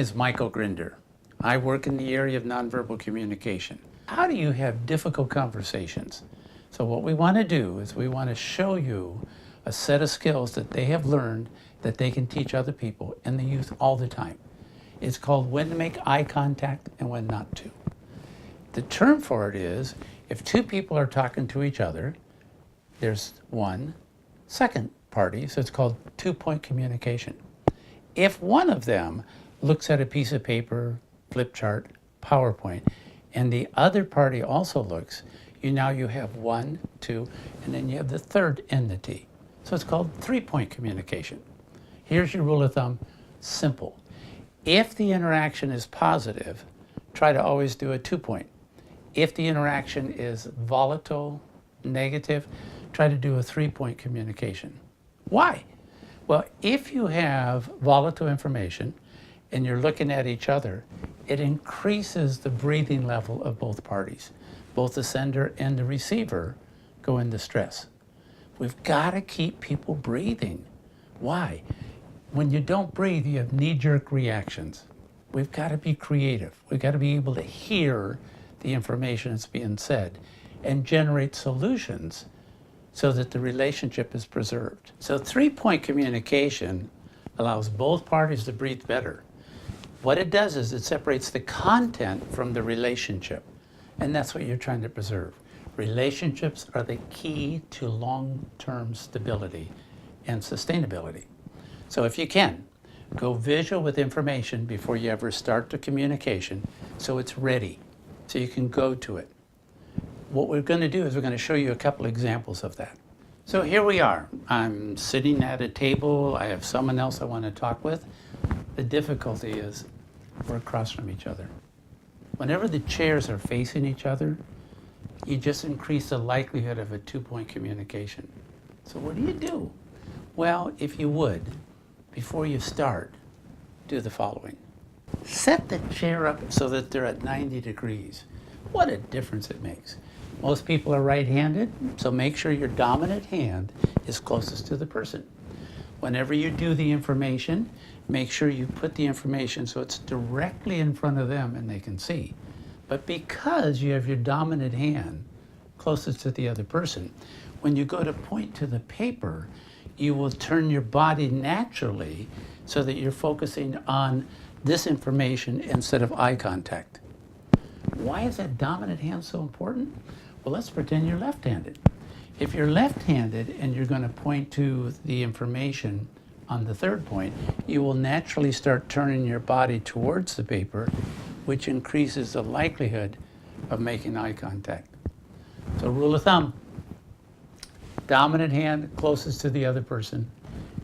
is Michael Grinder. I work in the area of nonverbal communication. How do you have difficult conversations? So what we want to do is we want to show you a set of skills that they have learned that they can teach other people, and they use all the time. It's called when to make eye contact and when not to. The term for it is if two people are talking to each other, there's one second party, so it's called two-point communication. If one of them looks at a piece of paper, flip chart, PowerPoint, and the other party also looks, you have one, two, and then you have the third entity. So it's called three-point communication. Here's your rule of thumb, simple. If the interaction is positive, try to always do a two-point. If the interaction is volatile, negative, try to do a three-point communication. Why? Well, if you have volatile information and you're looking at each other, it increases the breathing level of both parties. Both the sender and the receiver go into stress. We've got to keep people breathing. Why? When you don't breathe, you have knee-jerk reactions. We've got to be creative. We've got to be able to hear the information that's being said and generate solutions so that the relationship is preserved. So three-point communication allows both parties to breathe better. What it does is it separates the content from the relationship, and that's what you're trying to preserve. Relationships are the key to long-term stability and sustainability. So if you can, go visual with information before you ever start the communication so it's ready, so you can go to it. What we're going to do is we're going to show you a couple examples of that. So here we are. I'm sitting at a table. I have someone else I want to talk with. The difficulty is we're across from each other. Whenever the chairs are facing each other, you just increase the likelihood of a two-point communication. So what do? Well, if you would, before you start, do the following. Set the chair up so that they're at 90 degrees. What a difference it makes. Most people are right-handed, so make sure your dominant hand is closest to the person. Whenever you do the information, make sure you put the information so it's directly in front of them and they can see. But because you have your dominant hand closest to the other person, when you go to point to the paper, you will turn your body naturally so that you're focusing on this information instead of eye contact. Why is that dominant hand so important? Well, let's pretend you're left-handed. If you're left-handed and you're going to point to the information on the third point, you will naturally start turning your body towards the paper, which increases the likelihood of making eye contact. So rule of thumb, dominant hand closest to the other person,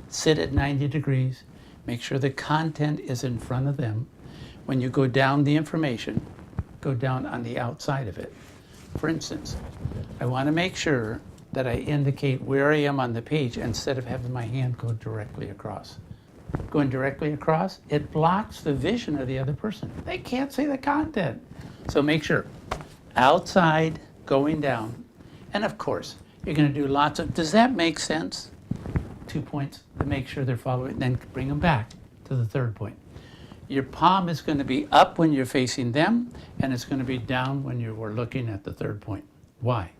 sit at 90 degrees, make sure the content is in front of them. When you go down the information, go down on the outside of it. For instance, I want to make sure that I indicate where I am on the page instead of having my hand go directly across. Going directly across, it blocks the vision of the other person. They can't see the content. So make sure, outside, going down, and of course, you're going to do lots of, does that make sense? 2 points to make sure they're following, then bring them back to the third point. Your palm is going to be up when you're facing them, and it's going to be down when you were looking at the third point. Why?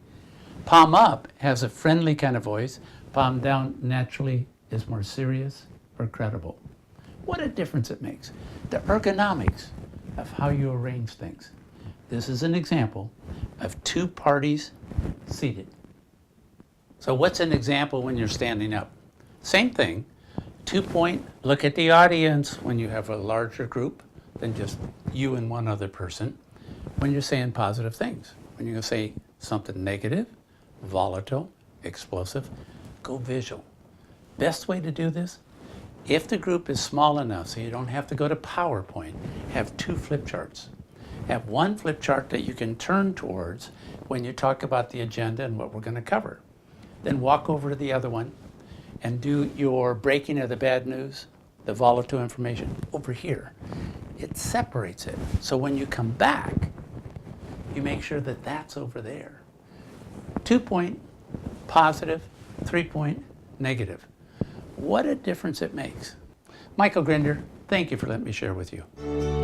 Palm up has a friendly kind of voice. Palm down naturally is more serious or credible. What a difference it makes. The ergonomics of how you arrange things. This is an example of two parties seated. So what's an example when you're standing up? Same thing. 2 point, look at the audience when you have a larger group than just you and one other person. When you're saying positive things, when you're going to say something negative, volatile, explosive, go visual. Best way to do this, if the group is small enough so you don't have to go to PowerPoint, have 2 flip charts. Have one flip chart that you can turn towards when you talk about the agenda and what we're going to cover. Then walk over to the other one and do your breaking of the bad news, the volatile information, over here. It separates it. So when you come back, you make sure that that's over there. 2 point, positive, 3 point, negative. What a difference it makes. Michael Grinder, thank Thank you for letting me share with you.